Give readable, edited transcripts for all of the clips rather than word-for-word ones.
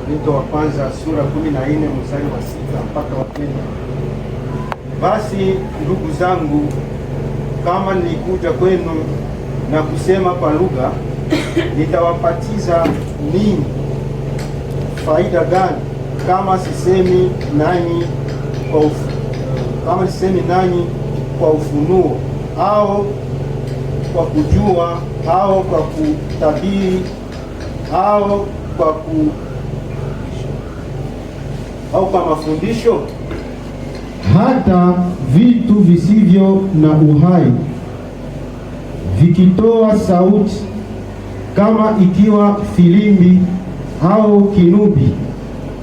Wakorintho wa kwanza sura 14 mstari wa 6 mpaka wa 10. Basi ndugu zangu, kama nilikuja kwenu na kusema kwa lugha, nitawapatiza ninyi faida gani kama sisemi nanyi kwa ufunuo au kwa kujua au kwa kutabiri au kwa mafundisho? Hata vitu visivyo na uhai vikitoa sauti, kama ikiwa filimbi au kinubi,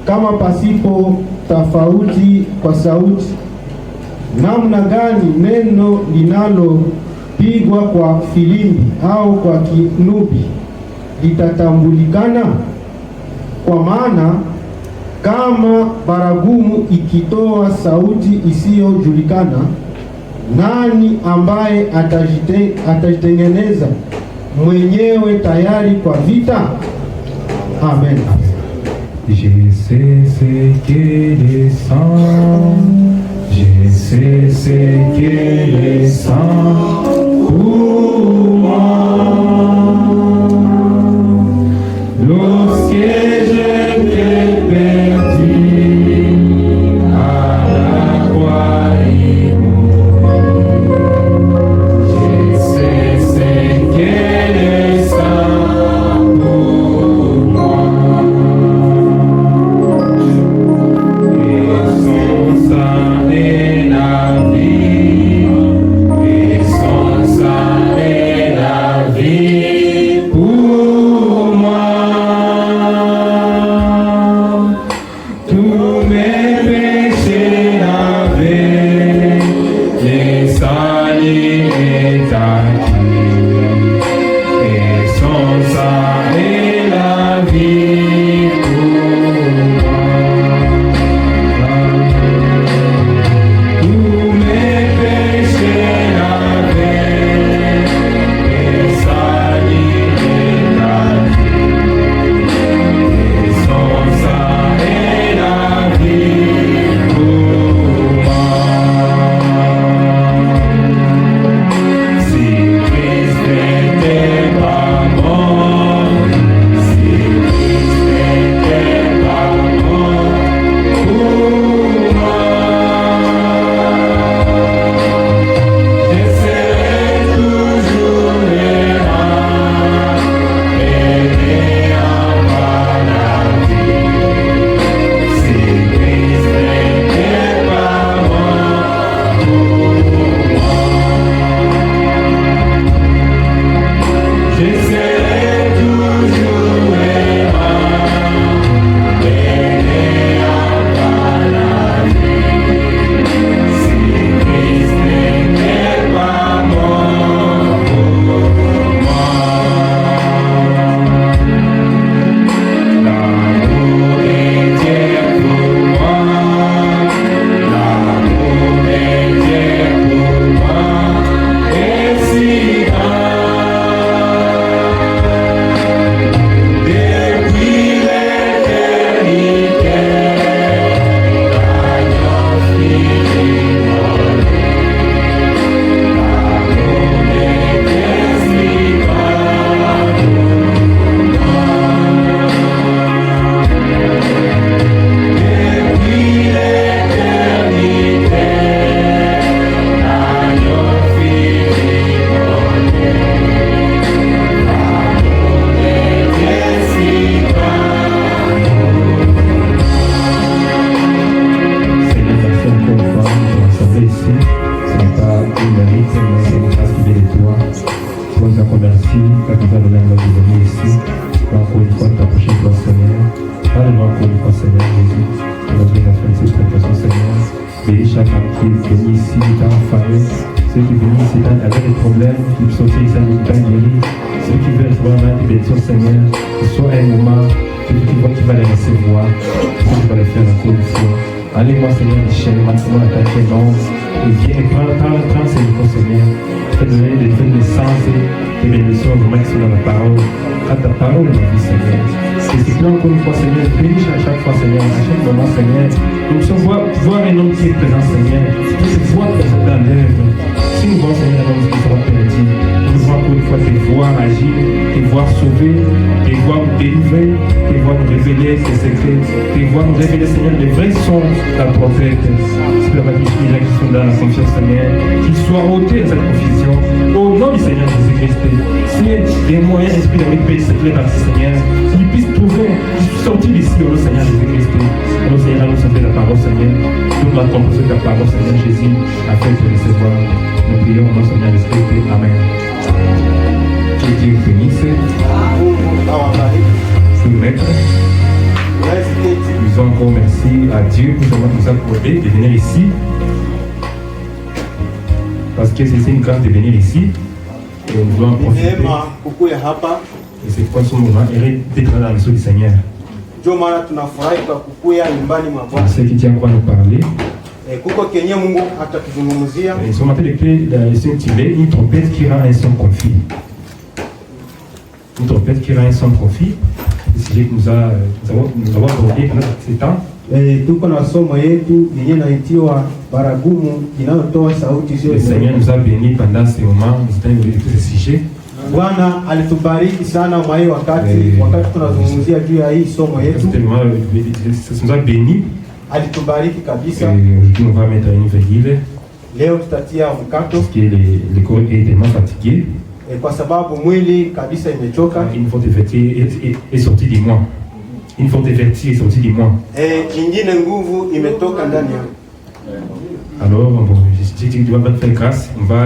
kama pasipo tofauti kwa sauti, namna gani neno linalopigwa kwa filimbi au kwa kinubi litatambulikana? Kwa maana kama baragumu ikitoa sauti isiyojulikana, nani ambaye atajitengeneza mwenyewe tayari kwa vita? Amen. Je sais ce qu'est le sang, je sais ce qu'est le sang pour moi. Lorsque j'étais perdu, à la croix il mourit. Je sais ce qu'est le sang pour moi. Et son sang est la vie, et son sang est la vie pour moi. Tous mes péchés lavés, les salis est acquis, et son sang est la vie pour moi. Tous mes péchés lavés, les salis est acquis, et son sang est la vie pour moi. Si Christ n'était pas mort, si Christ n'était pas mort pour moi, je serais toujours errant, aidé par la vie. Si Christ n'était pas mort pour moi, je serai toujours errant, aidé par la vie. Si Christ n'était pas mort pour moi, l'amour de Dieu pour moi, l'amour de Dieu pour moi est si grand. Depuis l'éternité, l'agneau fini volé, l'amour de Dieu si grand pour moi. Depuis l'éternité, l'agneau fini volé, l'amour de Dieu si grand. Seigneur, merci encore une fois de rassembler ici. Ce n'est pas une mérite, mais c'est une grâce qui vient de toi. Toi, nous te remercie, car tu vas donner la de venir ici. Encore une fois, de t'approcher de toi, Seigneur. Parle-nous encore une fois, Seigneur Jésus. Nous avons la fin de cette prédication, Seigneur. Bénis chacun qui est venu ici, qui t'a affamé. Ceux qui viennent ici, avec des problèmes, qui sont ici, ça nous t'a guéri. Ceux qui veulent vraiment des bénédictions, Seigneur. Que ce soit un moment, celui qui voit qui va les recevoir, celui qui va les faire encore une fois. Allez-moi, Seigneur, les chaînes, maintenant, attaquer non. Et viens et prends ces micros, Seigneur. Fais donner des naissances et des bénédictions vraiment qui sont dans la parole. Quand ta parole est la vie, Seigneur. C'est plein encore une fois, Seigneur, bénis à chaque fois, Seigneur, à chaque moment, Seigneur. Nous puissions voir un homme qui est présent, Seigneur. Nous te voir dans l'œuvre. Si nous voyons, Seigneur, un homme qui sera perdu, nous voyons encore une fois tes voix agir, tes voix sauver, tes voix nous délivrer, tes voix nous révéler tes secrets, tes voix nous révéler, Seigneur, les vrais sons de la prophète. C'est pour la gens qui sont dans la confiance, Seigneur, qu'ils soient ôtés de cette confusion. Au nom du Seigneur Jésus-Christ, Seigneur, des moyens, esprit de paix, Seigneur, qu'ils puissent trouver, qu'ils puissent sortir d'ici au nom Seigneur Jésus-Christ. Nous, Seigneur, nous sommes la parole, Seigneur. Nous la composons de la parole, Seigneur Jésus, afin de recevoir. Nous prions au nom Seigneur Jésus-Christ. Amen. Que Dieu vous bénisse. Nous mettre. Nous disons encore merci à Dieu pour nous accorder de venir ici. Parce que c'est une grâce de venir ici. Et nous voulons en profiter. Et c'est quoi ce moment d'être dans le sceau du Seigneur. C'est qui tient quoi nous parler. Et ce matin, c'est une trompette qui rend un son confit. Une trompette qui rend un son confit. C'est ce sujet que nous avons abordé pendant ces temps. Le Seigneur nous a bénis pendant ces moments, nous avons évoqué tous ces sujets. Bwana alitubariki sana mwa hii wakati tunazungumzia juu ya hii somo yetu. Ça nous a bénis. Alitubariki kabisa. Aujourd'hui, on va mettre une virgule. Leo tutatia mkato. Parce que le corps est tellement fatigué. Kwa sababu mwili kabisa imechoka. Une forte fatigue est sortie de moi. Une forte fatigue est sortie de moi. Ingine nguvu imetoka ndani yangu. Alors, bon, je dis que tu vas faire grâce. On va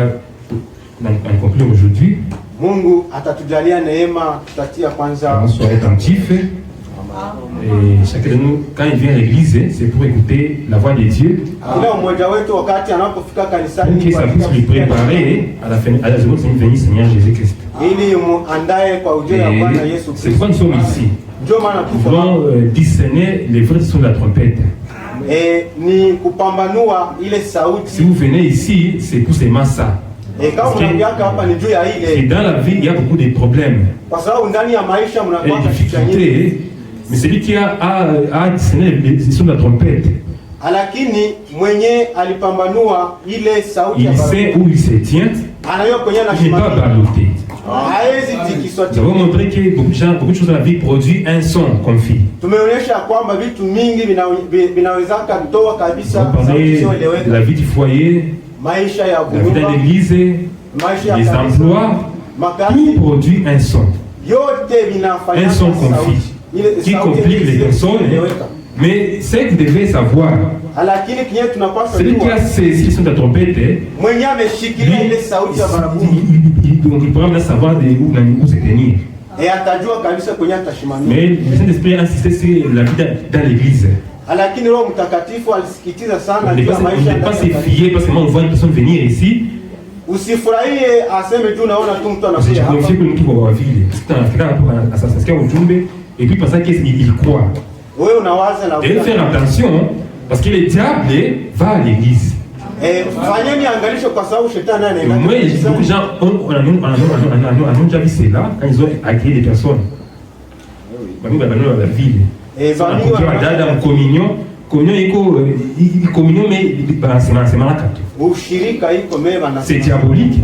en conclure aujourd'hui. Mungu atatujalia neema, tutatia kwanza. Soyez attentifs. Et chacun de nous, quand il vient à l'église, c'est pour écouter la voix de Dieu. Pour que ça puisse lui préparer à la seconde venue Seigneur Jésus-Christ. C'est pourquoi nous sommes ici. Nous voulons discerner les vrais sons de la trompette. Si vous venez ici, c'est pour seulement ça. Et dans la vie, il y a beaucoup de problèmes. Et des difficultés. Mais celui qui a discerné les sons de la trompette, il sait où il se tient, il n'est pas ballotté. Nous avons montré que beaucoup de choses dans la vie produisent un son confit. On parlait de la vie du foyer, la vie de l'église, les emplois, tout produit un son. Un son confit qui complique les personnes. Mais ce que vous devez savoir, celui qui a saisi le son de la trompette, il pourra bien savoir où se tenir. Mais le Saint-Esprit a insisté sur la vie dans l'église. On ne peut pas se fier parce que moi on voit une personne venir ici. Je confie que nous trouvons la ville. C'est un ujumbe et puis parce qu'il croit. Et faire attention parce que le diable va à l'église. Moi, beaucoup de gens ont déjà vu cela quand ils ont accueilli des personnes. Dans la ville. Dans la communion, mais c'est malade. C'est diabolique.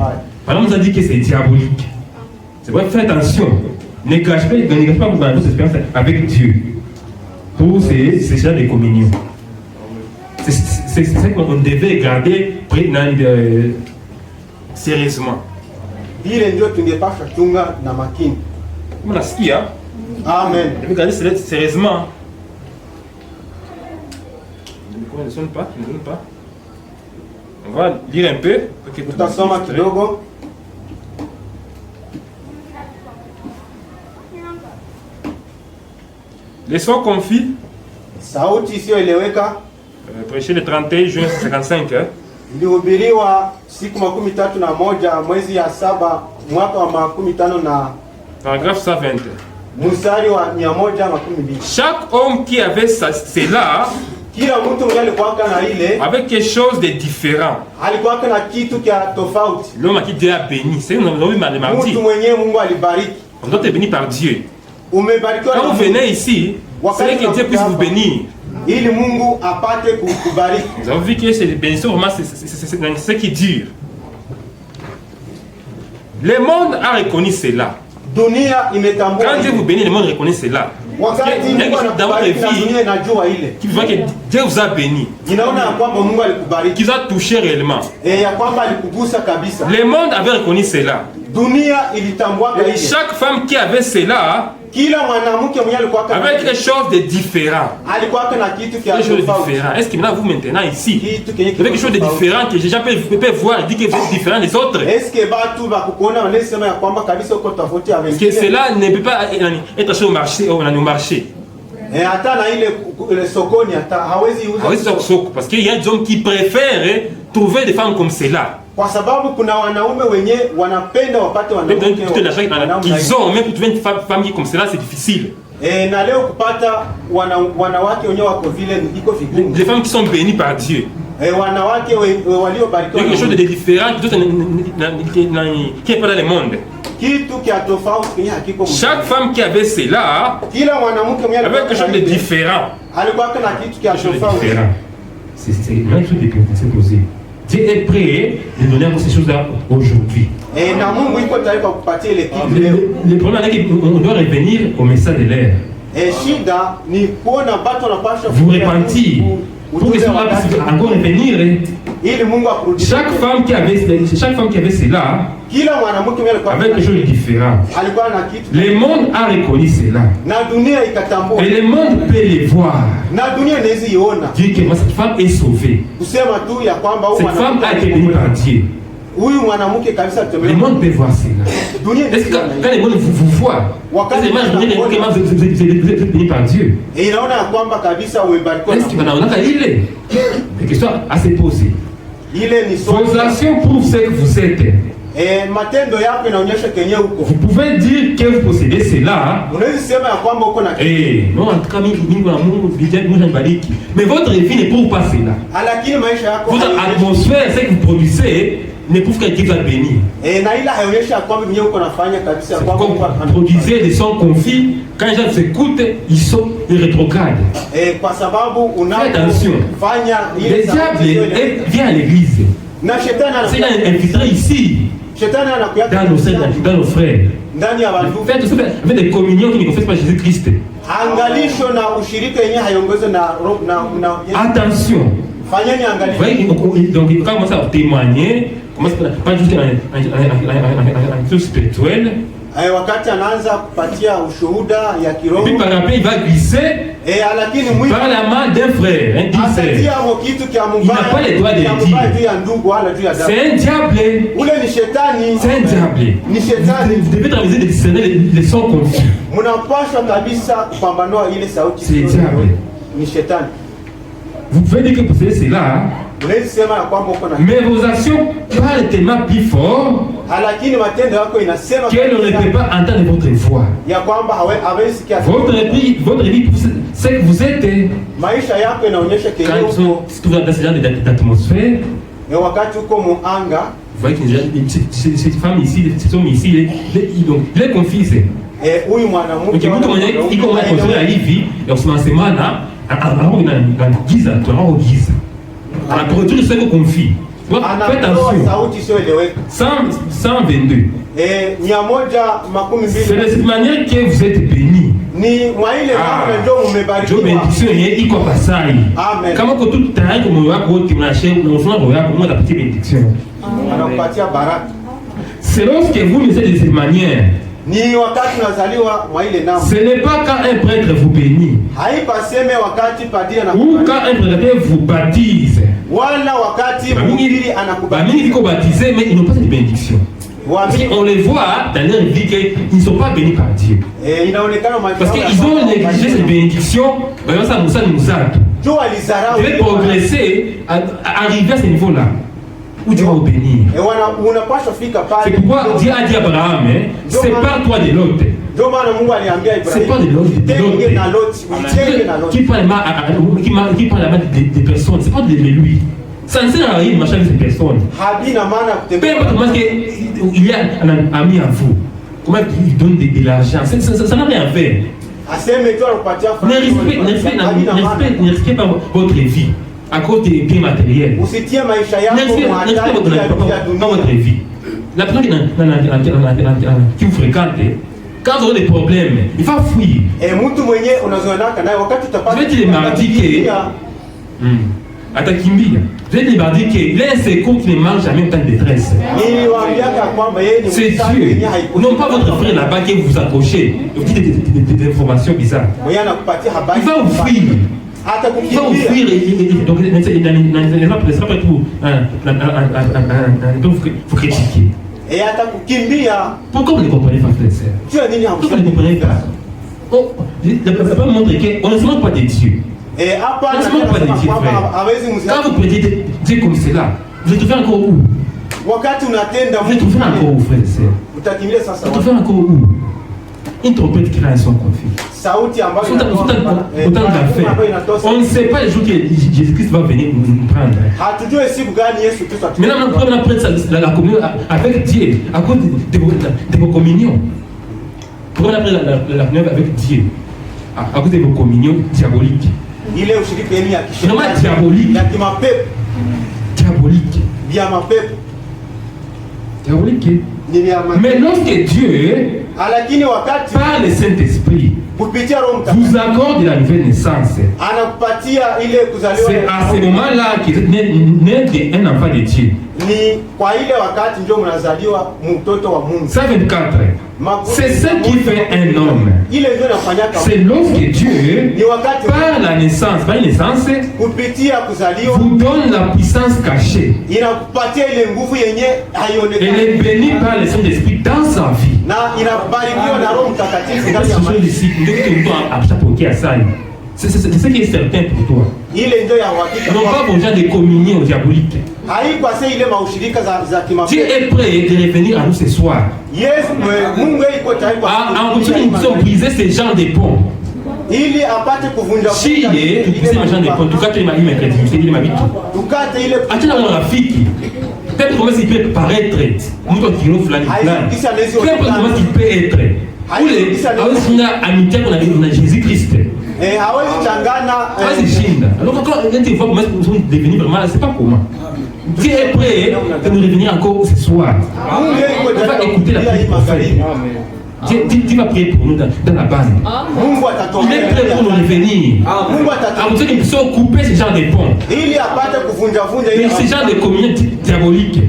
Par exemple, on a dit que c'est diabolique. C'est vrai, faites attention. Ne gâchez pas votre expérience avec Dieu pour ces gens de communion. C'est ça qu'on devait garder sérieusement. On a ski, hein? Amen. On devait garder sérieusement. Ne sonne pas, ne sonne pas. On va lire un peu. Les sons confis. Prêché le 31 juin 55. Ilihubiriwa siku 31 mwezi ya 7 mwaka wa 15 Paragraphe 120. Mstari wa 112. Chaque homme qui avait cela avec quelque chose de différent. L'homme qui Dieu a béni. C'est nous avons eu mardi. On doit être béni par Dieu. Umebarikiwa. Quand vous venez ici, c'est que Dieu puisse vous bénir. Ili Mungu apate kukubariki. Vous avez vu que c'est les bénédictions, vraiment, c'est ce qui dure. Le monde a reconnu cela. Dunia imetambua. Quand Dieu vous bénit, le monde reconnaît cela. Wakati Mungu anakubariki na dunia inajua ile. Qui voit que Dieu vous a béni. Inaona ya kwamba Mungu alikubariki. Qui vous a touché réellement. Ya kwamba alikugusa kabisa. Le monde avait reconnu cela. Dunia ilitambua ile. Chaque femme qui avait cela, kila mwanamke mwenye alikuwa avec quelque chose de différent. Alikuwa na kitu quelque chose de différent. Est-ce que maintenant vous maintenant ici, avec quelque chose de différent que les gens peuvent voir et dire que vous êtes différent des autres? Est-ce que batu bakukuona wanasema ya kwamba kabisa uko tofauti ya wengine? Que cela ne peut pas être sur le marché au marché. Hata na ile sokoni hata hawezi uza. Hawezi soko parce qu'il y a des hommes qui préfèrent trouver des femmes comme cela. Kwa sababu kuna wanaume wenye wanapenda wapate wanawake ils ont même pour trouver une femme qui comme cela c'est difficile. Na leo kupata wanawake wenyewe wako vile iko vigumu. Les femmes qui sont bénies par Dieu. Wanawake waliobarikiwa. Quelque chose de différent qui est pas dans le monde. Kitu kia tofauti kwenye hakiko. Chaque femme qui avait cela, kila mwanamke mwenye avec quelque chose de différent. Alikuwa na kitu kia tofauti. C'est une chose de s'est posée. Dieu est prêt de donner ces choses-là aujourd'hui. Le problème est qu'on doit revenir au message de l'air. Vous repentir. Pour que ça puisse encore revenir. Chaque femme qui avait cela, avec quelque chose de différent. Le monde a reconnu cela. Et le monde peut les voir. Dire que cette femme est sauvée. Cette femme a été bénie par Dieu. Le monde peut voir cela. Est-ce que quand le monde vous voit, est-ce que vous êtes béni par Dieu? Est-ce qu'il va en est la question à se poser. Vos actions prouvent ce que vous êtes. Vous pouvez dire que vous possédez cela. Non, en tout cas, mais votre vie ne prouve pas cela. Votre atmosphère, ce que vous produisez, ne prouve que Dieu va bénir. Quand vous produisez des sons confis, quand les gens vous écoutent, ils sont rétrogrades. Faites attention. Le diable vient à l'église. C'est infiltré ici. Dans nos frères. Faites des communions qui ne confessent pas Jésus-Christ. Attention. Donc il commence à témoigner, pas juste un truc spirituel. Wakati anaanza kupatia ushuhuda ya kiroho. Puis par après il va glisser par la main d'un frère, un frère. Il n'a pas le droit de dire. C'est un diable. C'est un diable. Vous devez travailler de discerner les sons confus. C'est un diable. Vous pouvez dire que vous savez cela. Mais vos actions parlent tellement plus fort qu'elle ne peut pas entendre votre voix. Votre vie, c'est que vous êtes. Quand vous êtes dans ce genre d'atmosphère, vous voyez que cette femme ici, cet homme ici, il est confus. Donc il commence à construire la vie, et on se met en semaine, on a produit ce qu'on confie. Faites attention. 122. C'est de cette manière que vous êtes bénis. Dieu bénédiction il quoi passer. Comment que tout temps que mon wako qui marche, on s'en va pour la petite bénédiction. C'est lorsque vous me faites de cette manière. Ce n'est pas quand un prêtre vous bénit ou quand un prêtre vous baptise. Ils sont baptisés mais ils n'ont pas de bénédiction. On les voit dans leur vie qu'ils ne sont pas bénis par Dieu. Parce qu'ils ont négligé cette bénédiction. Ça nous aide. Vous devez progresser, arriver à ce niveau-là. Où Dieu va vous bénir. C'est pourquoi Dieu a dit à Abraham, sépare-toi de l'autre. C'est pas de l'autre. Qui parle la main des personnes, c'est pas de lui. Ça ne sert à rien de marcher avec ces personnes. Peu importe comment il y a un ami à vous. comment il donne de l'argent. Ça n'a rien à faire. Ne risquez pas votre vie à cause des biens matériels. Ne risquez pas votre vie. La personne qui vous fréquente, quand vous avez des problèmes, il va fuir. Je vais te mardi que atakimbia. Je vais te mardi qu'il est un secours qui ne mange jamais autant de détresse. C'est Dieu. Non pas votre frère là-bas qui vous accrochez. Vous dites des informations bizarres. Il va vous fuir. Il va vous fuir. Donc, il n'est pas prêt pour vous critiquer. Pourquoi vous ne comprenez pas, frère et sœur? Pourquoi vous ne comprenez pas? La Bible montre qu'on ne se moque pas de Dieu. On ne se moque pas de Dieu, frère. Quand vous prêtez Dieu comme cela, vous êtes trouvé encore où? Vous êtes trouvé encore où, frère et sœur? Vous êtes trouvé encore où? Une trompette qui a son conflit. Autant d'affaires. On ne sait pas le jour que Jésus-Christ va venir nous prendre. Maintenant, on prend la communion avec Dieu à cause de vos communions. Pourquoi on a pris la communion avec Dieu à cause de vos communions diaboliques? Vraiment diabolique. Diabolique. Mais lorsque Dieu, par le Saint-Esprit, vous accorde la nouvelle naissance, c'est à ce moment-là que naît un enfant de Dieu. 124. C'est ce qui fait un homme. C'est lorsque Dieu, par la naissance, vous donne la puissance cachée. Elle est bénie par le Saint-Esprit dans sa vie. C'est ce qui est certain pour toi. Non pas pour gens de communion diabolique. Dieu est prêt de revenir à nous ce soir. En continuant de briser ce genre de ponts. Si il est briser ce genre de ponts, tout cas, il m'a dit, il m'a dit tout. Attends, on a fille. Peu comment il peut paraître. Nous, quand il nous flanque, peu comment il peut être. Où les amitiés qu'on a Jésus-Christ. Alors quand on voit comment nous sommes devenus vraiment, c'est pas comment. Dieu est prêt de nous revenir encore ce soir. On va écouter la prière du prophète. Dieu va prier pour nous dans la bande. Il est prêt pour nous revenir. À vous dire qu'ils sont coupés ce genre de ponts. Mais ce genre de communion diabolique.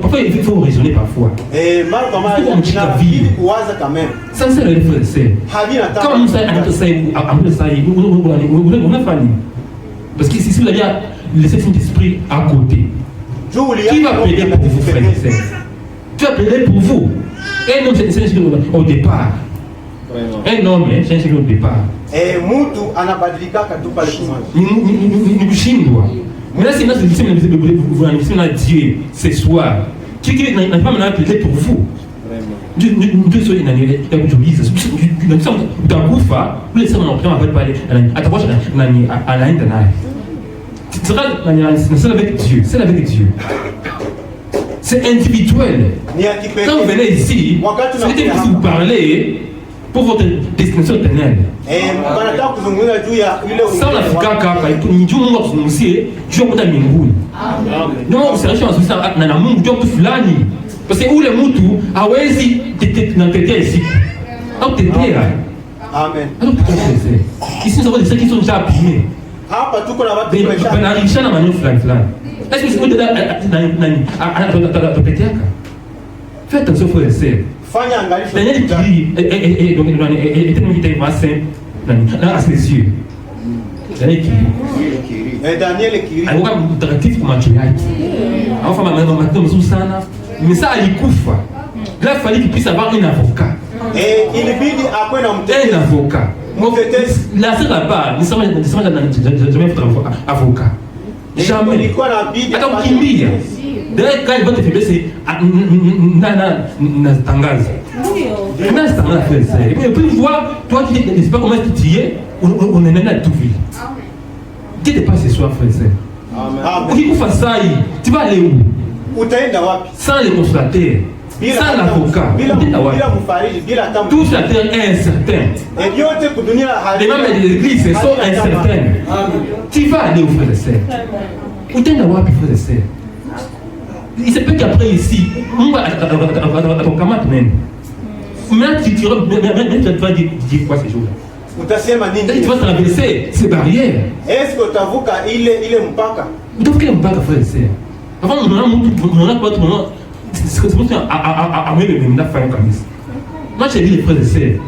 Parfois, il faut raisonner parfois. Ça, c'est le frère. Quand on parce que si vous avez laissé cet esprit à côté, qui va plaider pour vous, frère et sœur? Qui va plaider pour vous? Un homme, c'est au départ. Un homme, c'est un au départ. Mais là, c'est Dieu ce soir. Qui n'a pas maintenant plaidé pour vous? Dieu soit une année, il y a une jolie. C'est avec Dieu. C'est avec Dieu. C'est individuel. Quand vous venez ici, c'est que vous parlez pour votre destination éternelle. Ça, on a fait caca, ni Dieu m'a prononcé, Dieu m'a mis une boule. Non, c'est vrai, je suis un amour, Dieu m'a fait parce que où les moutous, ah ouais, si, t'étais ici. Alors, t'étais là. Amen. Alors, ici, nous avons des gens qui sont déjà appuyés. Ben, la richesse, la manière flan. Est-ce que c'est là, fais attention, frère et sœur. Daniel qui donc était nous qui était simple dans les yeux. Daniel qui alikuwa mtakatifu kwa macho yake. Enfin maintenant mzuri sana. Mais ça alikufa. Là il fallait qu'il puisse avoir un avocat. Et il bidi akwe na mtetezi. Un avocat. Là c'est là-bas, nous sommes jamais avocat. Jamais. Attends kimbia. D'ailleurs, quand il va te faire baisser, Tangaza. Et puis, tu vois, toi qui ne sais pas comment tu es, on est là tout ville. Qui te passe ce soir, frère et sœur? Amen. Ukikufa sai, tu vas aller où? Utaenda wapi? Sans les consolateurs, sans l'avocat, utaenda wapi? Bila mfariji, bila tamu. Tout sur la terre est incertain. Et yote kudunia Les membres de l'église sont incertains. Tu vas aller où, frère et sœur? Utaenda wapi, frère et sœur? Il se peut qu'après ici, on va atokamata même. Maintenant, tu vas dire quoi ces jours-là? Utasema nini? Tu vas traverser ces barrières. Est-ce que utavuka ile mpaka? Utavuka ile mpaka, frère et sœur. Avant, on a pas tout le monde. C'est pour ça à moi même la fin comme ça. Moi j'ai dit les frères et sœurs.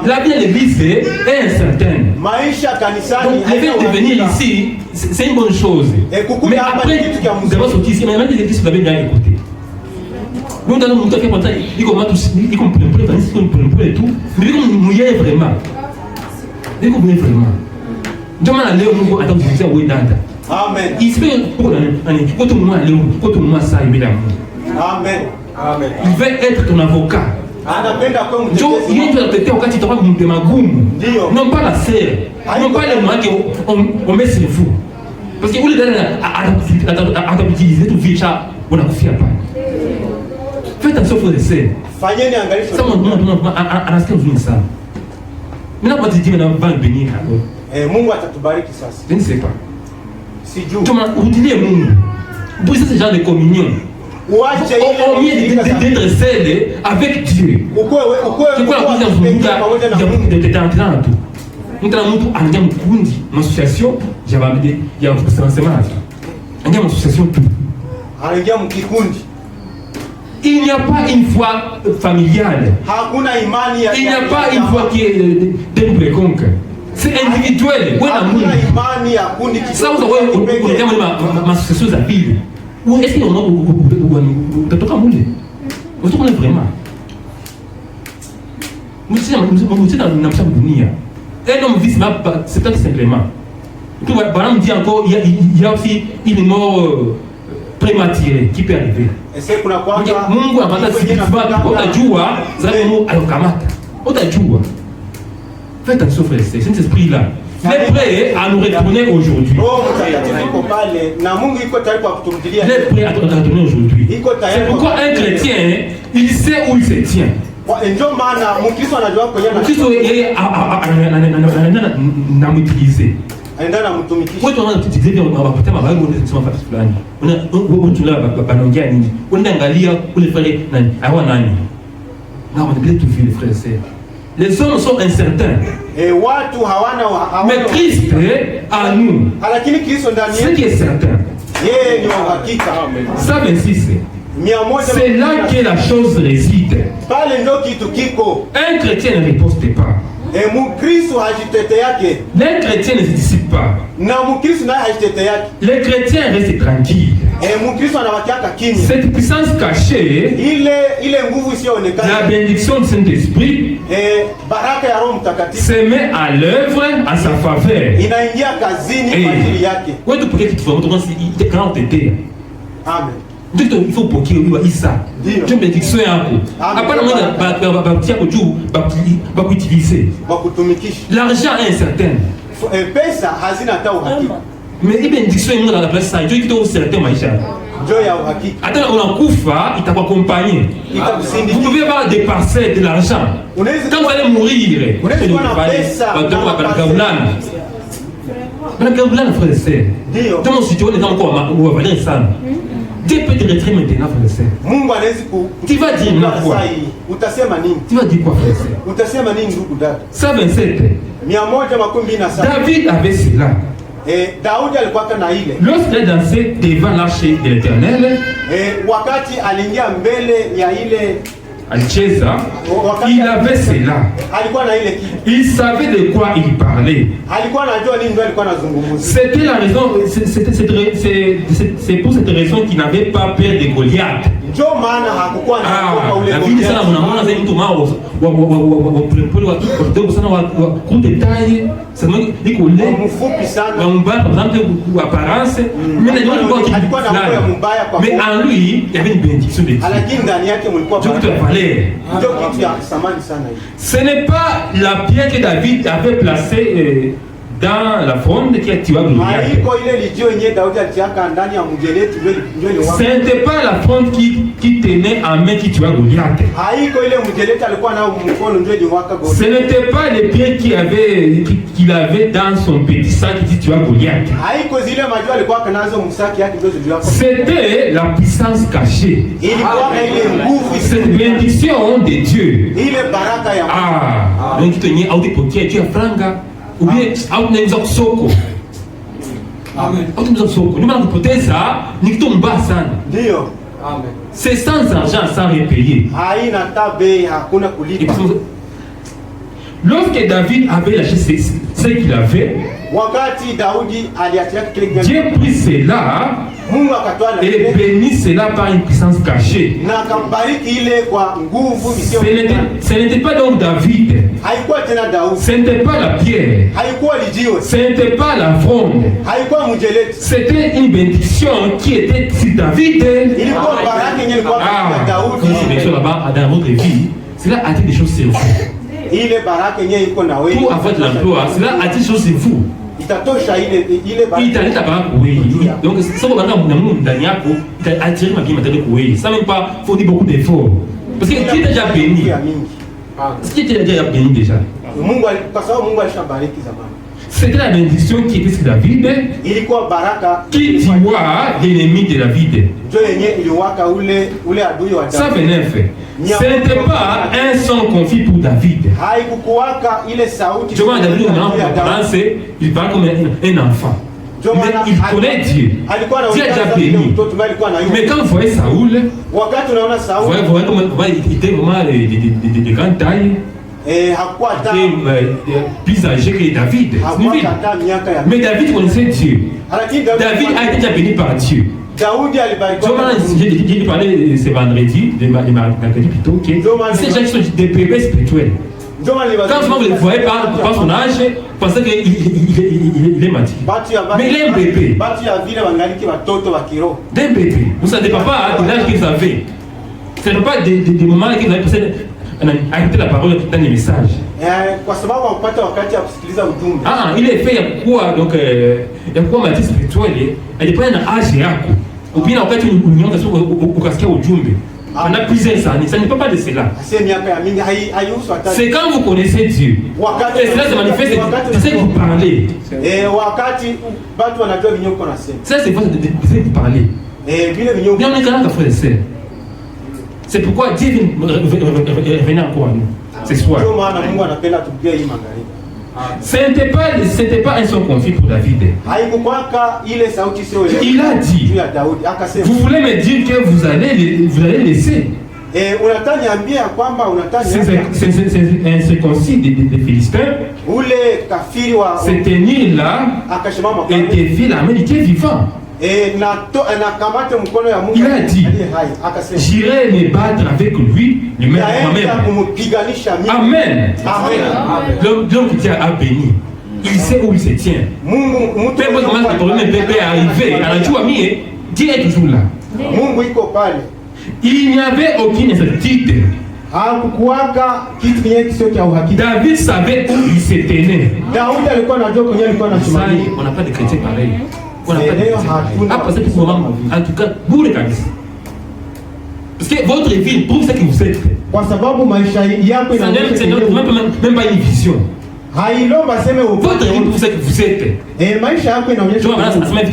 La vie de l'église est incertaine. Maisha kanisani. Donc le fait de venir ici, c'est une bonne chose. Mais après, vous avez sorti ici, mais même les églises vous avez bien écouté. Nous dans le monde qui est content, il comprend et tout, mais il comprend vraiment. Il comprend vraiment. Demain aller au monde attendre que vous danda. Amen. Il se fait pour quand tout le monde aller quand tout le monde ça il Amen. Amen. Il veut être ton avocat. Anapenda kwa mtetezi. Donc il est traité wakati tu vas monter magumu. Non pas la serre, non pas les moyens qu'on met sur vous. Parce que vous les donnez à utiliser tout vite ça on a confié pas. Faites attention frères et sœurs. Fanyeni angalisho. Ça on a ce que vous ça. Maintenant quand tu dis maintenant va venir Mungu atatubariki sasa. Je ne sais pas. Sijui. Comment vous dites Mungu. Pour ça ce genre de communion. Au mieux d'être scellé avec Dieu. C'est quoi la association, il n'y a pas une foi familiale. Il n'y a pas une foi qui est d'un quelconque. C'est individuel. Ça, vous avez ma association d'habitude. Ou est-ce qu'il y a un moulé? Vous trouvez vraiment? Nous sommes dans la dunia. Un homme vit, c'est pas simplement. Tout le monde dit encore, il y a aussi une mort prématurée qui peut arriver. Mungu anapata sikifa, utajua zako alokamata. Utajua. Faites attention frère, c'est cet esprit-là. Les prêts à nous retourner aujourd'hui. Les prêts à nous retourner aujourd'hui. C'est pourquoi un chrétien, il sait où il se tient. Mkristo yeye anamutilize. Wewe tunatutize vya mapata mabago unasema fasi fulani. Unatula banaongea nini? Unaangalia ule frère nani? Hawa nani? Na on est tout vu les frères et sœurs. Les hommes sont incertains. Mais Christ à nous. Ce qui est certain. 126. C'est là que la chose réside. Un chrétien ne riposte pas. Les chrétiens ne se dissipent pas. Les chrétiens restent tranquilles. Cette puissance cachée, la bénédiction du Saint-Esprit, se met à l'œuvre à sa faveur. Amen. Il faut pour qu'il y ait ça. Je bénédiction yako. Hapana mwana bakutia kujuu bakutilize. L'argent est incertain. Pesa hazina hata uhakika. Mais il bénédiction est dans la place ça. Dieu qui te certain maisha. Ndio ya uhakika. Hata unakufa itakuaccompagner. Vous pouvez avoir des parcelles de l'argent. Quand vous allez mourir, vous allez pesa. Frère et sœur. Dans mon situation, on est encore on va valer ça. Dieu peut te retirer maintenant, frère et sœur. Tu vas dire quoi? Tu vas dire quoi, frère et sœur? 127. David avait cela. Lorsqu'il dansait devant l'arche de l'Éternel, Alcheza, il avait cela. Il savait de quoi il parlait. C'était la raison, c'est pour cette raison qu'il n'avait pas peur de Goliath. La vie de ça, on a un peu mais en lui, il y avait une bénédiction de Dieu. Ce n'est pas la pierre que David avait placée dans la fronde qui a tué Goliath. Haiko ile lijio yenye Daudi alichaka ndani ya mjeleti ndio iliwaka. Ce n'était pas la fronde qui tenait en main qui tuait Goliath. Haiko ile mjeleti alikuwa nao mkono ndio iliwaka Goliath. Ce n'était pas les pieds qu'il avait dans son petit sac qui tuait Goliath. Haiko zile majua alikuwa kanazo msaki yake ndio ziliwaka. C'était la puissance cachée. Ilikuwa ile nguvu, cette bénédiction de Dieu. Ile baraka ya Mungu. Donc tu es au dépôt tu as franga ou bien au nenzo soko. Amen. Au nenzo soko. Nous allons poteza ni kitomba sana. Ndio. Amen. C'est sans argent, sans repayer. Haina tabe, hakuna kulipa. Lorsque David avait lâché ce qu'il avait, wakati Daudi aliacha kile kitu, Dieu prit cela Mungu akatoa et bénit cela par une puissance cachée. Na akambariki ile kwa nguvu isiyo. Ce n'était pas donc David. Haikuwa tena Daudi. Ce n'était pas la pierre. Haikuwa lijio. Ce n'était pas la fronde. Haikuwa mjeleti. C'était une bénédiction qui était sur David. Ilikuwa baraka yenyewe ilikuwa kwa Daudi. Quand c'est là-bas dans votre vie, cela a été des choses sur vous. Ile baraka yenyewe iko na wewe. Pour avoir de l'emploi, cela a été des choses sur vous. Itatosha ile baraka. Italeta baraka wewe. Donc ça va baraka na Mungu ndani yako, itaattirer mabia matendo kwa wewe. Ça même pas faut dire beaucoup d'efforts. Parce que tu es déjà béni. Est-ce que tu es déjà béni déjà? Mungu kwa sababu Mungu alishabariki zamani. C'était la bénédiction qui était sur David. Ilikuwa baraka qui tua l'ennemi de David. Ndio yenyewe iliwaka ule adui wa David. Ça venait fait. Ce n'était pas un son confit pour David. Haikukuwaka ile sauti. Je vois David en français, il parle comme un enfant. Mais il connaît Dieu. Dieu a déjà béni. Mais quand vous voyez Saoul, vous voyez comment il était vraiment de grande taille. Plus âgé que David. Mais David connaissait Dieu. David a été déjà béni par Dieu. J'ai parlé ce vendredi, mercredi plutôt, que ces gens qui sont des bébés spirituels. Quand vous ne le voyez pas par son âge, vous pensez qu'il est mature. Mais il est un bébé. D'un bébé. Vous ne savez pas de l'âge que vous avez. Ce n'est pas des moments que vous avez passé à écouter la parole dans les messages. Il est fait, il y a quoi, donc, il y a quoi mature spirituel, il dépend d'un âge yako. Ou bien wakati unyonga sio ukasikia ujumbe. On a plusieurs années, ça ne peut pas de cela. C'est quand vous connaissez Dieu. Et cela se manifeste, c'est que vous parlez. Ça c'est votre de vous parler. Bien on est quand même frères et sœurs. C'est pourquoi Dieu vient encore à nous ce soir. Ce n'était pas un son conflit pour David. Il a dit, vous voulez me dire que vous allez laisser un circoncis des Philistins se tenir là et défier la main du Dieu vivant. Il a dit, j'irai me battre avec lui, lui-même. Amen. L'homme qui a béni, il sait où il se tient. Peu importe comment le problème est arrivé, Dieu est toujours là. Il n'y avait aucune incertitude. David savait où il se tenait. On n'a pas de chrétiens pareils. On n'a pas de passé pour moment, en tout cas, vous les cabis. Parce que votre vie prouve ce que vous êtes. C'est même pas une vision. Votre vie prouve ce que vous êtes.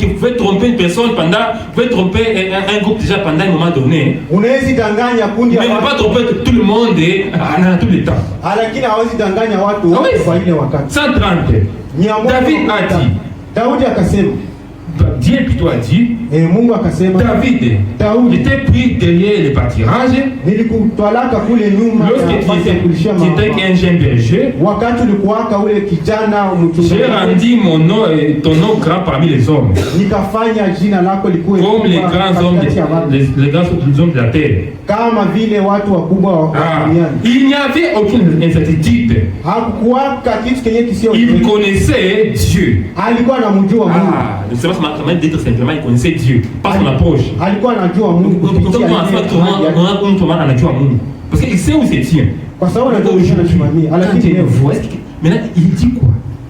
Vous pouvez tromper une personne pendant, vous pouvez tromper un groupe déjà pendant un moment donné. Mais vous ne pouvez pas tromper tout le monde à tout le temps. 130. David a dit. Dieu plutôt a dit, David était pris derrière le pâturage lorsque tu étais un jeune berger. J'ai rendu mon nom et ton nom grand parmi les hommes, comme les grands hommes de la terre. Il n'y avait aucune incertitude. Il connaissait Dieu. Ça m'a dit simplement, il connaissait Dieu par son approche. Parce qu'il sait où il se tient. Maintenant, il dit quoi?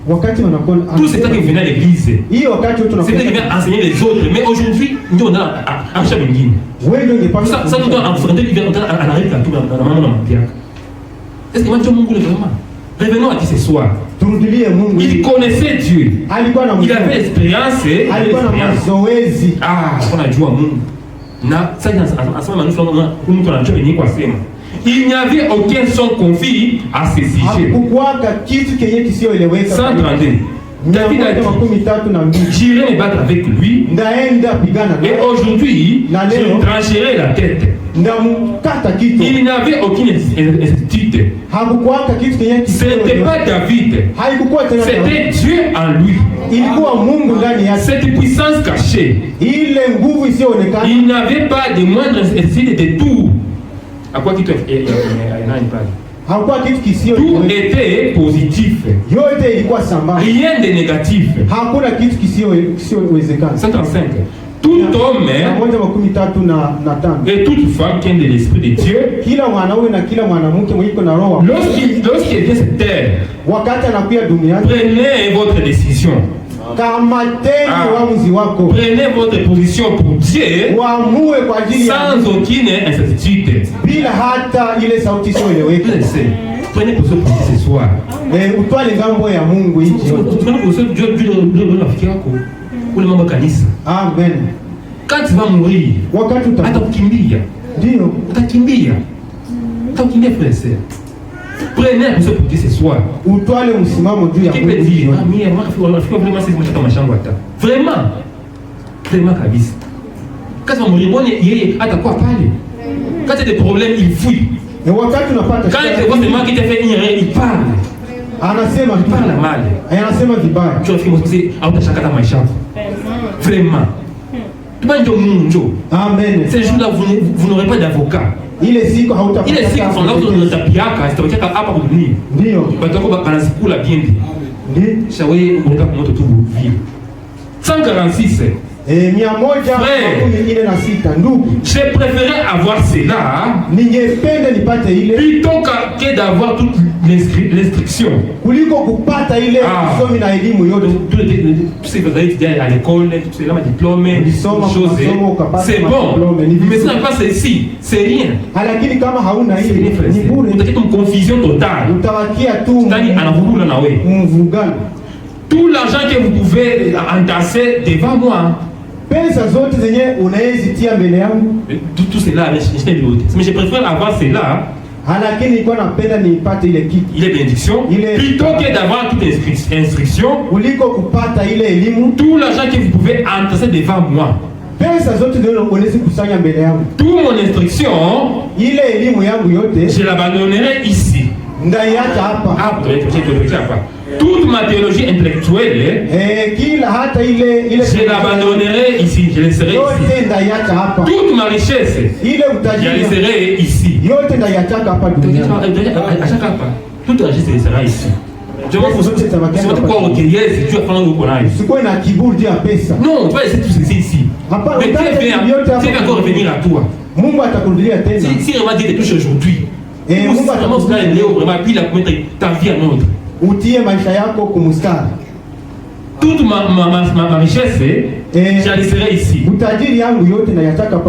wakati wanakuwa tout ce temps que venait à l'église, hiyo wakati watu c'était qu'il vient enseigner les autres, mais aujourd'hui nous on a un chat bengine. wewe ndio ungepaswa Ça nous doit enfronter à la règle à tout dans la maman Mampiaka. Est-ce que moi Dieu Mungu vraiment? Revenons à qui ce soir. turudilie Mungu. Il connaissait Dieu. Alikuwa na Il avait l'expérience. alikuwa na mazoezi. On a joué à Mungu. Na ça en ce moment nous on a joué kwa sema. Il n'y avait aucun son conflit à ce sujet. Hakukuwaka kitu kenye kisioeleweka. 132. David a dit, j'irai me battre avec lui. Et aujourd'hui, je trancherai la tête. Il n'avait aucune incertitude. Ce n'était pas David. C'était Dieu en lui. Cette puissance cachée. Il n'avait pas de moindre incertitude de tout. À quoi qu'il tout était positif. Rien de négatif. 135. Tout homme et toute femme qui est de l'esprit de Dieu, lorsqu'il vient cette terre, prenez votre décision. Prenez votre position pour Dieu sans aucune incertitude. Prenez position pour Dieu ce soir. Prenez position pour Dieu. Amen. Quand tu vas mourir, atakukimbia. Ndio. Utakimbia. Utakimbia frère. Prenez position pour Dieu ce soir. Utwale msimamo juu ya Mungu. Vraiment. Vraiment kabisa. Quand tu vas mourir, yeye atakuwa pale. Quand tu as des problèmes, il fuit. Quand tu vois seulement qui t'a fait une erreur, il parle. Anasema parle mal. Anasema vibaya. Tu vas finir hautashakata maisha yako. Vraiment. Tubanjo munjo. Amen. Ces jours-là, vous n'aurez pas d'avocat. Il est si hauta. Il est si qu'on a autour de ta piaka, c'est toi hapa kudunia. Ndio. Batako banasikula bien. Ndio. Shawe unataka kumoto tu vile. 146. Je préférais avoir cela plutôt que d'avoir toute l'instruction. Tous ces que vous avez étudié à l'école, tous ces diplômes, c'est bon. Mais ça n'est pas ceci, c'est rien. Vous avez une confusion totale. Tout l'argent que vous pouvez entasser devant moi. Tout cela, mais je préfère avoir cela. Il est bénédiction. Plutôt que d'avoir toute instruction. Tout l'argent que vous pouvez entasser devant moi. Toute mon instruction, je l'abandonnerai ici. Toute ma théologie intellectuelle, je l'abandonnerai ici, je laisserai ici. Toute ma richesse, je laisserai ici. Toute la richesse sera ici. Je vais vous quoi au Kenya, si tu as fait un groupe. Non, tu vas laisser tout ceci ici. Mais tu vas encore revenir à toi. Si on va dire des touches aujourd'hui, vraiment, puis la mettre ta vie en ordre. Toute ma richesse, je la laisserai ici.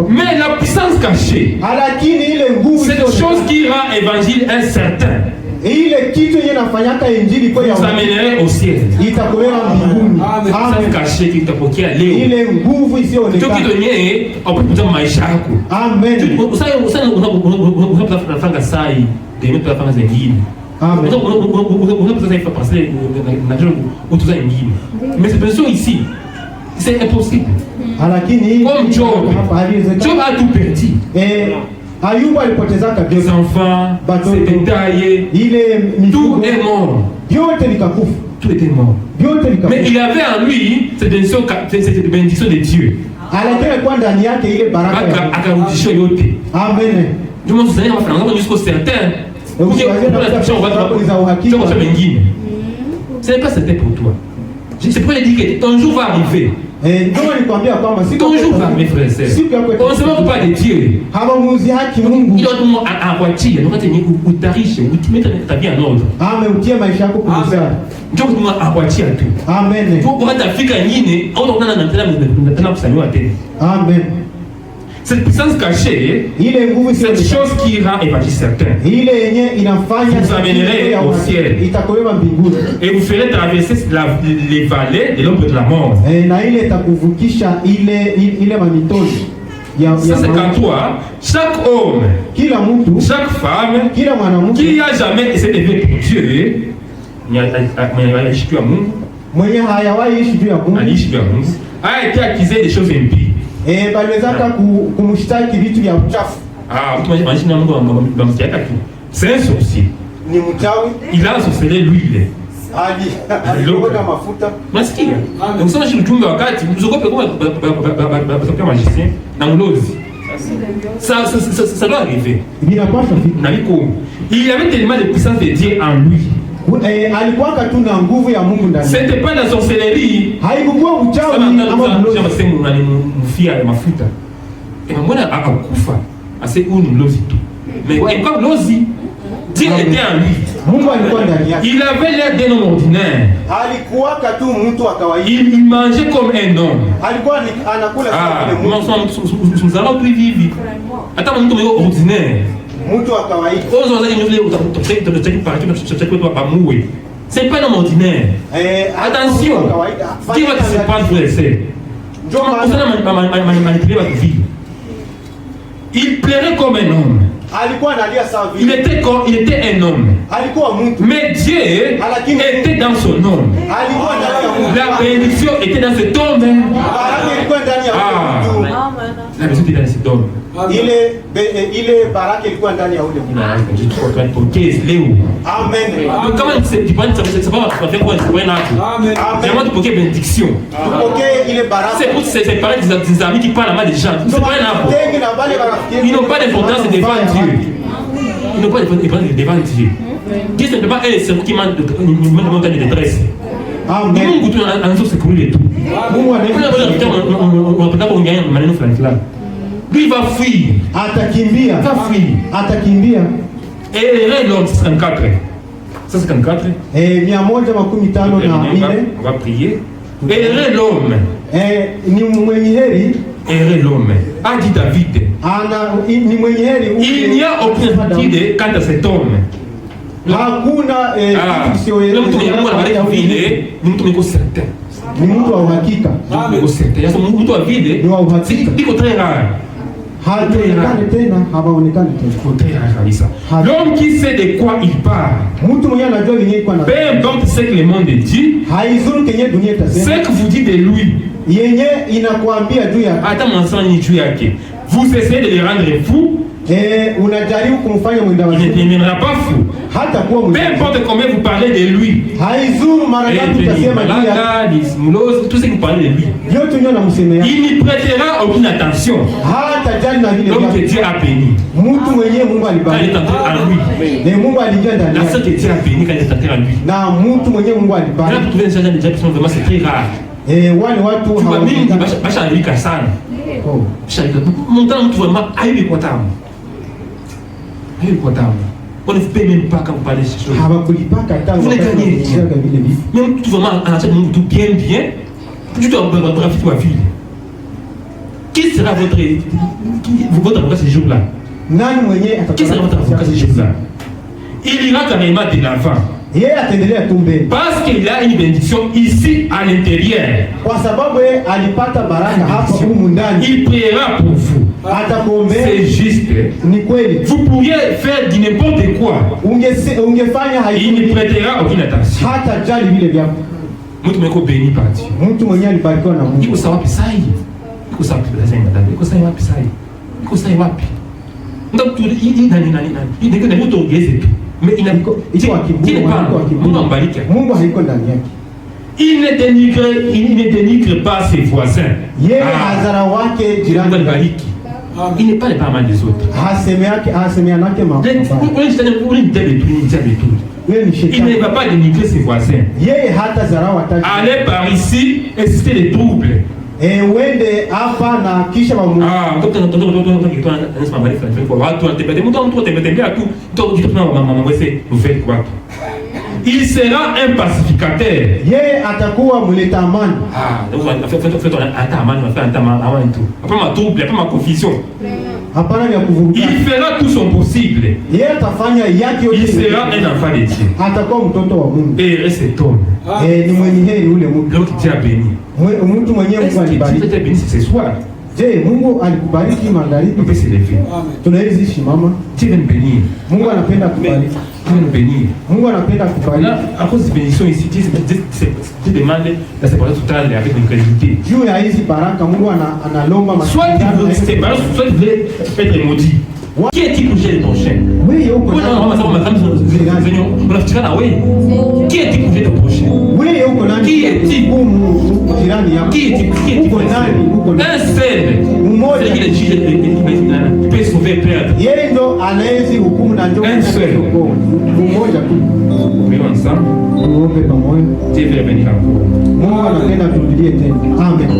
Mais la puissance cachée, c'est une chose qui rend l'évangile incertain. Vous amènerez au ciel. Puissance cachée qui t'a poqué à Léo. Tout qui donne, on peut dire maïcha. Vous savez, on a fait la saille, de mettre la femme zengine. Mais cette personne ici, c'est impossible. Comme Job, Job a tout perdu. Des enfants, ses détails, tout est mort. Tout était mort. Mais il avait en lui cette bénédiction de Dieu. Amen. Du moins, Seigneur va faire jusqu'au certain. Ce n'est pas certain pour toi. C'est pour dire qu'un jour va arriver. Ndio nilikwambia kwamba siku Toujours va mes frères et sœurs. On ne se moque pas de Dieu. Hawamuzihaki Mungu. Il doit akuachia, ndio kati utarishe, utimete tabia en ordre. Amen, utie maisha yako kwa mstari. Ndio akuachia tu. Amen. Kwa hata Afrika nyingine au utaona na tena kusanywa tena. Amen. Cette puissance cachée, cette chose qui rend évangile certain, vous amènerez au ciel et vous ferez traverser les vallées de l'ombre de la mort. Ça c'est quand toi, chaque homme, chaque femme qui a jamais essayé de vivre pour Dieu, a été accusé des choses impies. C'est un sorcier. Il a ensorcelé l'huile. Nasikia. Donc ça je ujumbe wakati mzogope kama magicien na mlozi. Ça doit arriver. Il y avait tellement de puissance de Dieu en lui. C'était pas la sorcellerie. Mafuta. Et mbona akakufa ase uni mlozi tu. Mais kwa mlozi Dieu était en lui. Il avait l'air d'un homme ordinaire. Il mangeait comme un homme. Nous allons plus vivre. Attends, nous sommes ordinaires. C'est pas un homme ordinaire. Attention, qui va se prendre pour l'essai? Il plairait comme un homme. Il était un homme. Mais Dieu était dans son homme. La bénédiction était dans cet homme. La bénédiction était dans cet homme. Baraka ilikuwa ndani ya ule mtu. Amen. Comment tu prends ça va faire quoi c'est pas Amen. Vraiment tu peux bénédiction. Tu ile baraka. C'est pour ces parents des amis qui parlent mal des gens. C'est pas un arbre. Ils n'ont pas d'importance devant Dieu. Ils n'ont pas d'importance devant Dieu. Dieu c'est pas eux c'est qui manque de montagne de détresse. Amen. Mungu tu anaanza secourir tout. Mungu anaenda maneno fulani. Lui va fuir. Atakimbia. Va fuir. Atakimbia. Et l'homme 54. Ça c'est 54. Et 154. On va prier. Et l'homme. Ni mwenye heri. Et l'homme. A dit David. Ni mwenye heri. Il n'y a aucun guide quant à cet homme. Hakuna mtu anabariki vile ni mtu mko certain. Ni mtu wa uhakika. Mko certain. Sasa mtu wa vile ni wa uhakika. Iko très rare. Haonekani tena, hawaonekani tena. L'homme qui sait de quoi il parle. Mtu mwenye anajua nini iko na. Peu importe ce que le monde dit. Haizuru kenye dunia itasema. Ce que vous dites de lui. Yenye inakuambia juu yake. Hata mwanzani juu yake. Vous essayez de le rendre fou. Unajaribu kumfanya mwenda wazimu. Il ne deviendra pas fou. Hata kuwa mwenda. Peu importe combien vous parlez de lui. Haizuru mara ngapi utasema juu yake. Tout ce que vous parlez de lui. Yote nyo namsemea. Il n'y prêtera aucune attention. Hata jali na vile. Donc Dieu a béni. Mtu mwenyewe Mungu alibariki. Il est entré en lui. Na Mungu aliingia ndani yake. La seule que Dieu a béni quand il est entré en lui. Na mtu mwenyewe Mungu alibariki. Là vous trouvez des gens déjà qui sont vraiment c'est très rare. Wale watu hawamini bashaandika sana. Oh. Shaika. Montant mtu vraiment aibi kwa tamu. On ne vous paye même pas quand vous parlez de ces choses. Vous ne gagnez rien. Même tout vraiment en achète tout bien. Tu dois profiter de ma fille. Qui sera votre avocat ces jours-là? Qui sera votre avocat ces jours-là? Il ira carrément de l'avant. Parce qu'il a une bénédiction ici à l'intérieur. Il priera pour vous. C'est juste. Vous pourriez faire du n'importe quoi. Il ne prêtera aucune attention. Mtu mweko béni par Dieu. Mtu mwenye alibarikiwa na Mungu. Iko sawa pisai. Iko sawa pisai madame. Iko sawa pisai. Iko sawa wapi? Ndio tu nani. Ndio mtu ongeze tu. Mais il n'a Mungu haiko ndani yake. Il ne dénigre pas ses voisins. Yeye hazara wake jirani bariki. Il n'est pas le parent des autres. Hasemeanake mambo. Il ne va pas dénigrer ses voisins. Yeye hata zara wataki. Aller par ici et c'était des troubles. Uende hapa na kisha wamu. Watu wanatembea tu il sera un pacificateur. Yeye atakuwa mleta amani. Hapana vya kuvuruga. Il fera tout son possible. Yeye atafanya yake yote. Il sera un enfant de Dieu. Atakuwa mtoto wa Mungu. Et cet homme. Ni mwenye heri ule mtu. L'homme qui Dieu a béni. Mtu mwenyewe Mungu alibariki. Dieu t'a béni ce soir. Je, Mungu alikubariki magharibi. On peut se lever. Tunaweza simama. Dieu va nous bénir. Mungu anapenda kubariki. Dieu va nous bénir. Mungu anapenda kubariki. Là, à cause des bénédictions ici, Dieu demande la séparation totale avec l'incrédulité. Juu ya hizi baraka Mungu analomba soit tu veux séparation, soit tu veux être maudit. Qui est-il pour gérer le prochain? Oui, on a qui est-il pour gérer le prochain? Qui est-il? Qui est-il? Un seul. C'est qui le juge peut sauver et perdre. Un seul. Prions ensemble. Dieu veut venir encore. Amen.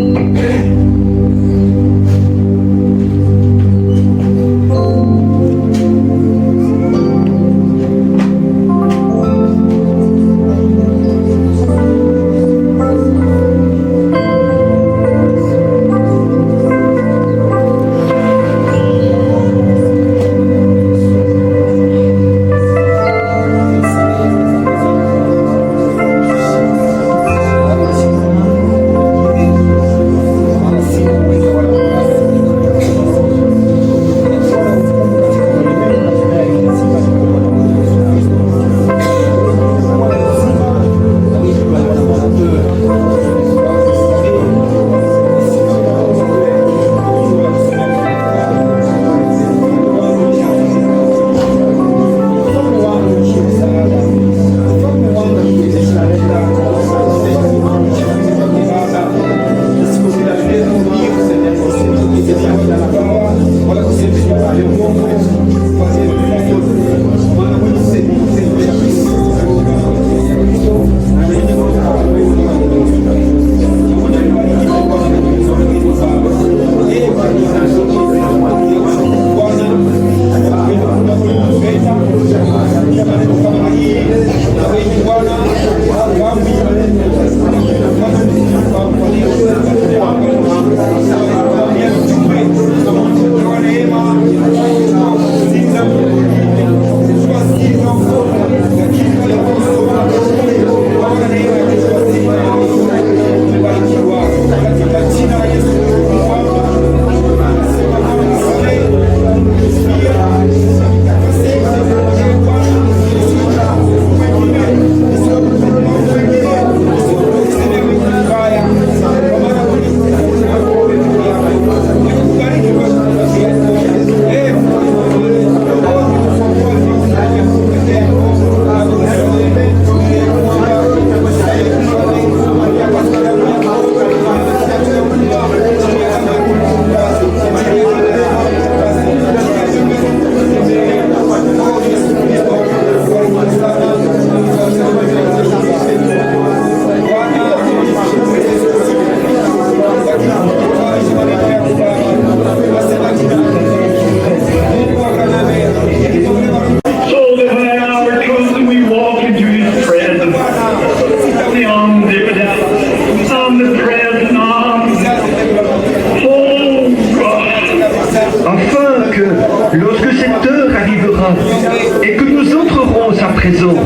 et que nous entrerons sa présence.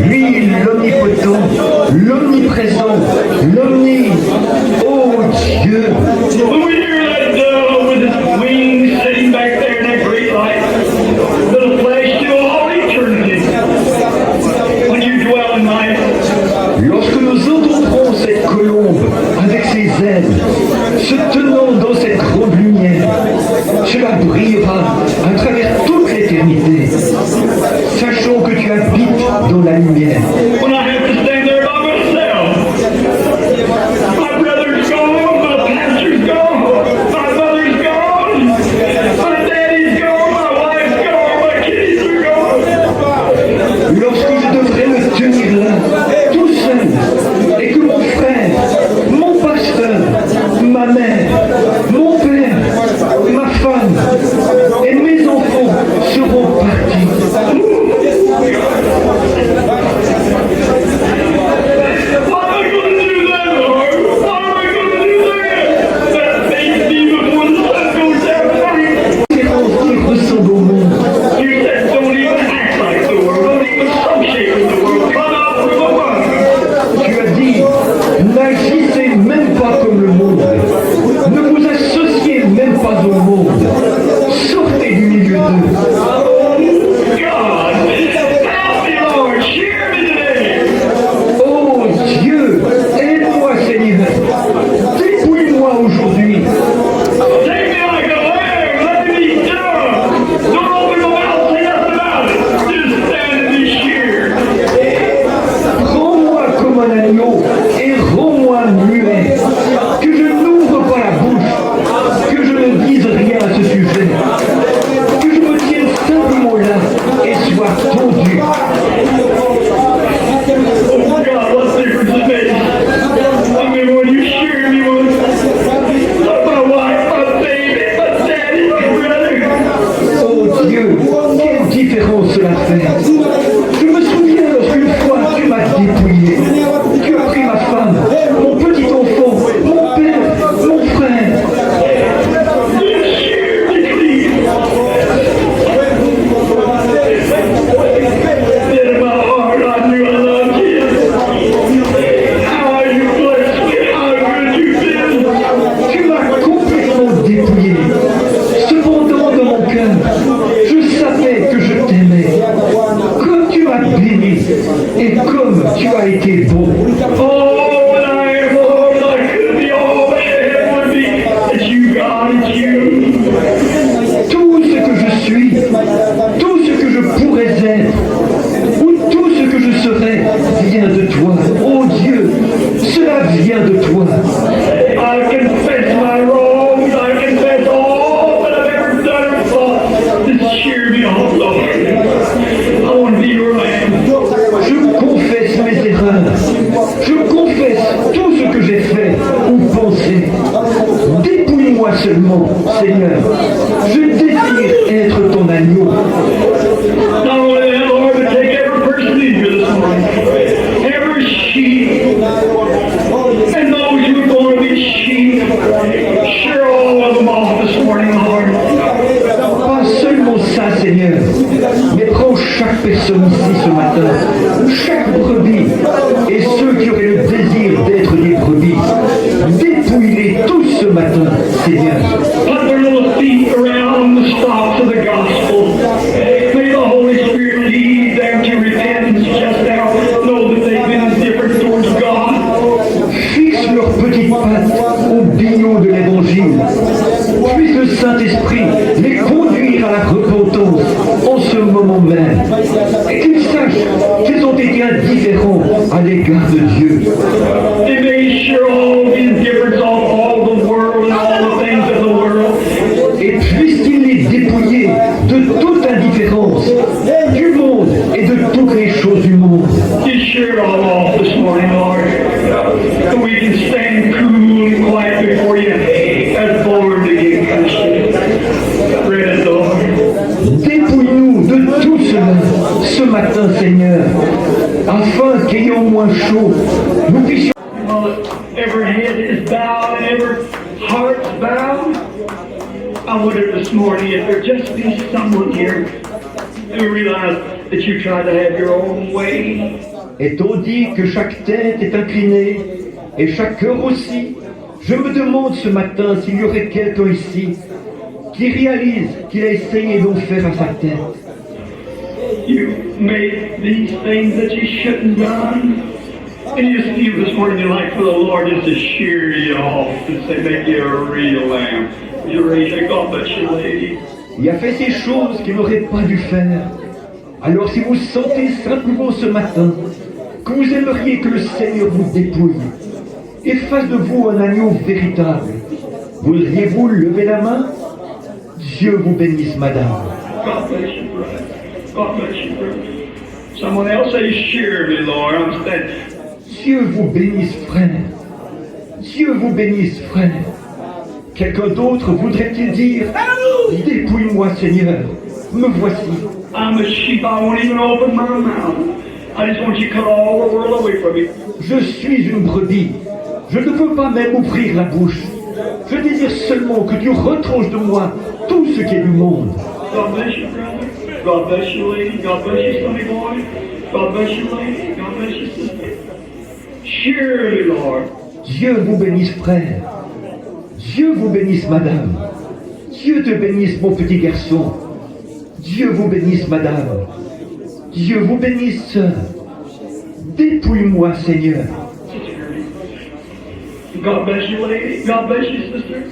Lui, l'omnipotent, l'omniprésent, l'omni. Oh Dieu. When we hear that dove with its wings sitting back there in that great light, little flash through all eternity, when you dwell in light. Lorsque nous entendrons cette colombe avec ses ailes, se tenant dans cette grande lumière, cela brillera à travers toute l'éternité. Seigneur. Je désire être ton agneau. Not only that, Lord, but take every person in here this morning, every sheep, and those who are going to be sheep, share all of them off this morning, Lord. Pas seulement ça, Seigneur, mais prends chaque personne ici ce matin, chaque brebis, et ceux qui auraient le désir d'être des brebis. Dépouille-les tous ce matin, Seigneur. Put their little feet around the stalks of the gospel. May the Holy Spirit lead them to repentance just now. Know that they've been indifferent towards God. Fixe leurs petites pattes au billon de l'Évangile. Puisse le Saint-Esprit les conduire à la repentance en ce moment même. Et qu'ils sachent qu'ils ont été indifférents à l'égard de Dieu. They may share all the indifference of all the world and all the things of the world. Et puisse-t-il les dépouiller de toute indifférence du monde et de toutes les choses du monde. Just share it all off this morning, Lord. So we can stand cool and quiet before you as born again Christians. Pray it, Lord. Dépouille-nous de tout cela ce matin, Seigneur, afin qu'ayant moins chaud, nous puissions... While every head is bowed and every heart's bowed, I wonder this morning if there just be someone here who realize that you try to have your own way. Étant dit que chaque tête est inclinée et chaque cœur aussi, je me demande ce matin s'il y aurait quelqu'un ici qui réalise qu'il a essayé d'en faire à sa tête. You made these things that you shouldn't done. And you just feel this morning you're like for the Lord just to shear you off and say, make you a real lamb. You raise your God bless you, lady. Il a fait ces choses qu'il n'aurait pas dû faire. Alors si vous sentez simplement ce matin que vous aimeriez que le Seigneur vous dépouille et fasse de vous un agneau véritable, voudriez-vous lever la main? Dieu vous bénisse, madame. God bless you, brother. God bless you, brother. Someone else say, shear me, Lord. I'm standing. Dieu vous bénisse, frère. Dieu vous bénisse, frère. Quelqu'un d'autre voudrait-il dire, dépouille-moi, Seigneur, me voici. I'm a sheep. I won't even open my mouth. I just want you to cut all the world away from me. Je suis une brebis. Je ne peux pas même ouvrir la bouche. Je désire seulement que tu retranches de moi tout ce qui est du monde. God bless you, brother. God bless you, lady. God bless you, sonny boy. God bless you, lady. God bless you, sister. Surely, Lord. Dieu vous bénisse, frère. Dieu vous bénisse, madame. Dieu te bénisse, mon petit garçon. Dieu vous bénisse, madame. Dieu vous bénisse, sœur. Dépouille-moi, Seigneur. God bless you, lady. God bless you, sister.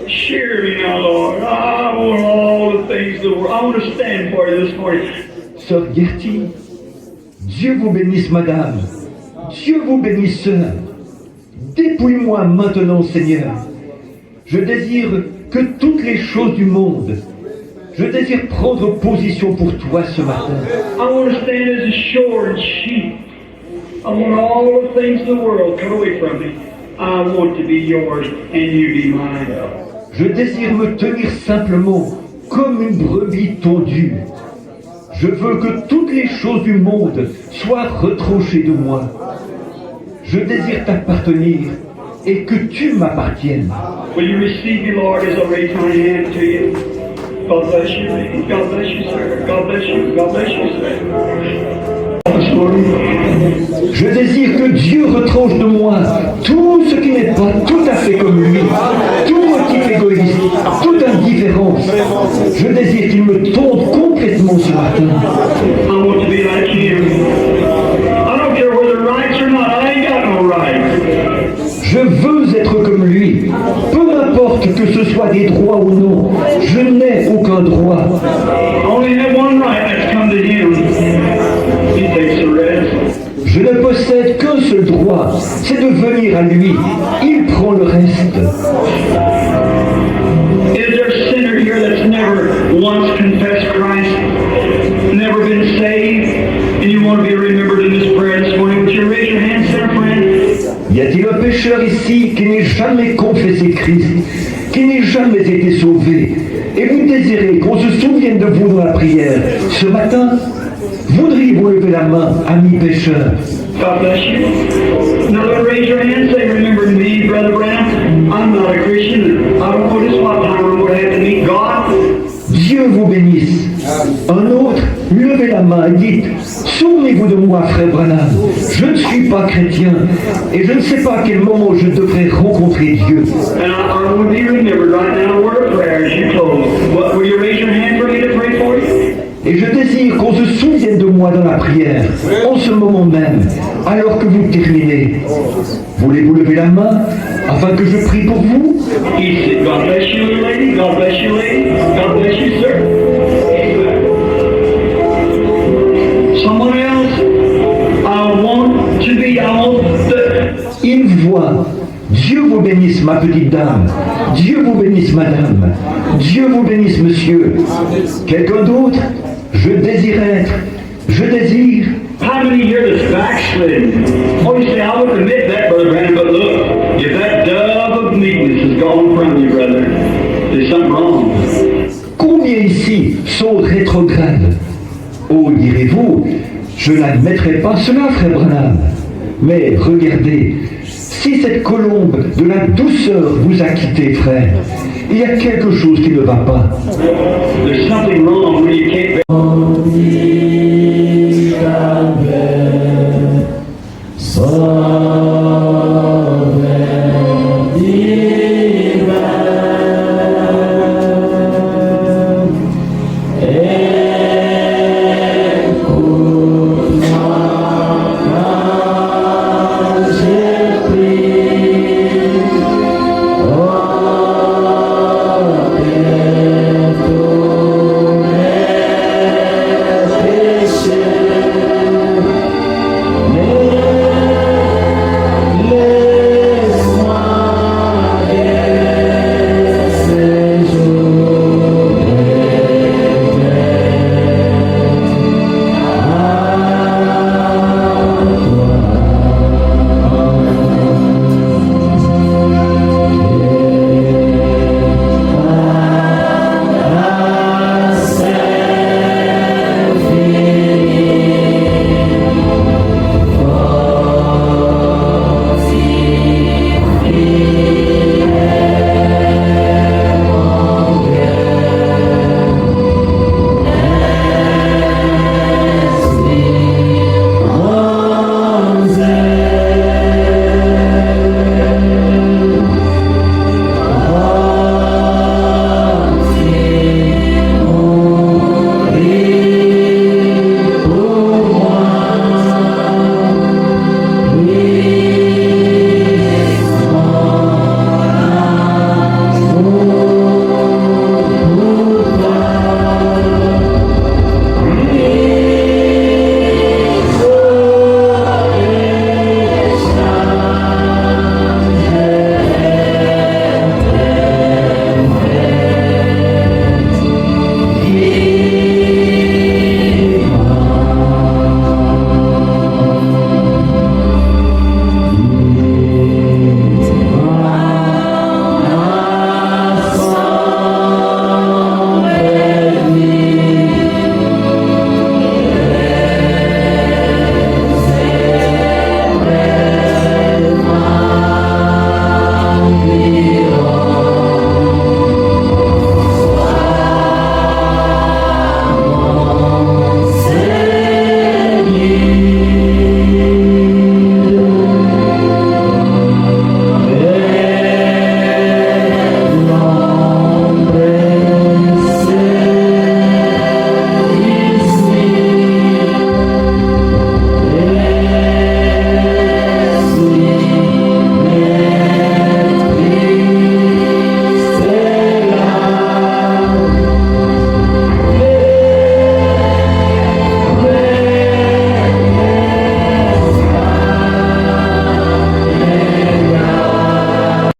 Share me now, Lord. I want all the things that were. I want to stand for you this morning. Sœur Gertie, Dieu vous bénisse, madame. Dieu vous bénisse, sœur. Dépouille-moi maintenant, Seigneur. Je désire que toutes les choses du monde, je désire prendre position pour toi ce matin. I want to stand as a shorn sheep. I want all the things in the world cut away from me. I want to be yours and you be mine. Je désire me tenir simplement comme une brebis tondue. Je veux que toutes les choses du monde soient retranchées de moi. Je désire t'appartenir et que tu m'appartiennes. Will you receive me, Lord, as I raise my hand to you? God bless you, lady. God bless you, sir. God bless you. God bless you, sir. Je désire que Dieu retranche de moi tout ce qui n'est pas tout à fait comme lui, tout motif égoïste, toute indifférence. Je désire qu'il me tonde complètement ce matin. I want to be like you. I don't care whether rights or not. I ain't got no rights. Je veux être comme lui. Peu importe que ce soit des droits ou non, je n'ai aucun droit. I only have one right. That's come to him. He takes the rest. Je ne possède qu'un seul droit, c'est de venir à lui. Il prend le reste. Is there a sinner here that's never once confessed Christ, never been saved, and you want to be remembered in this prayer this morning? Would you raise your hand, sinner friend? Y a-t-il un pécheur ici qui n'ait jamais confessé Christ, qui n'ait jamais été sauvé, et vous désirez qu'on se souvienne de vous dans la prière, ce matin, voudriez-vous lever la main, ami pécheur? God bless you. Now, raise your hand and say, remember me, Brother Brown. I'm not a Christian. I don't know just what time I'm going to have to meet God. Dieu vous bénisse. Un autre, levez la main et dites, souvenez-vous de moi, frère Branham. Je ne suis pas chrétien et je ne sais pas à quel moment je devrais rencontrer Dieu. And I want to be remembered right now, a word of prayer as you close. What, will you raise your hand for me to pray for you? Et je désire qu'on se souvienne de moi dans la prière, en ce moment même, alors que vous terminez. Voulez-vous lever la main afin que je prie pour vous? God bless you, lady. God bless you, lady. God bless you, sir. Someone else, I want to be Une voix. Dieu vous bénisse, ma petite dame. Dieu vous bénisse, madame. Dieu vous bénisse, monsieur. Quelqu'un d'autre? Je désire être. Je désire. How many here that's backslidden? Oh, you say, I would admit that, Brother Brandon, but look, if that dove of meekness is gone from you, brother, there's something wrong. Combien ici sont rétrogrades? Oh, direz-vous, je n'admettrai pas cela, frère Branham. Mais regardez, si cette colombe de la douceur vous a quitté, frère, il y a quelque chose qui ne va pas. There's something wrong when you can't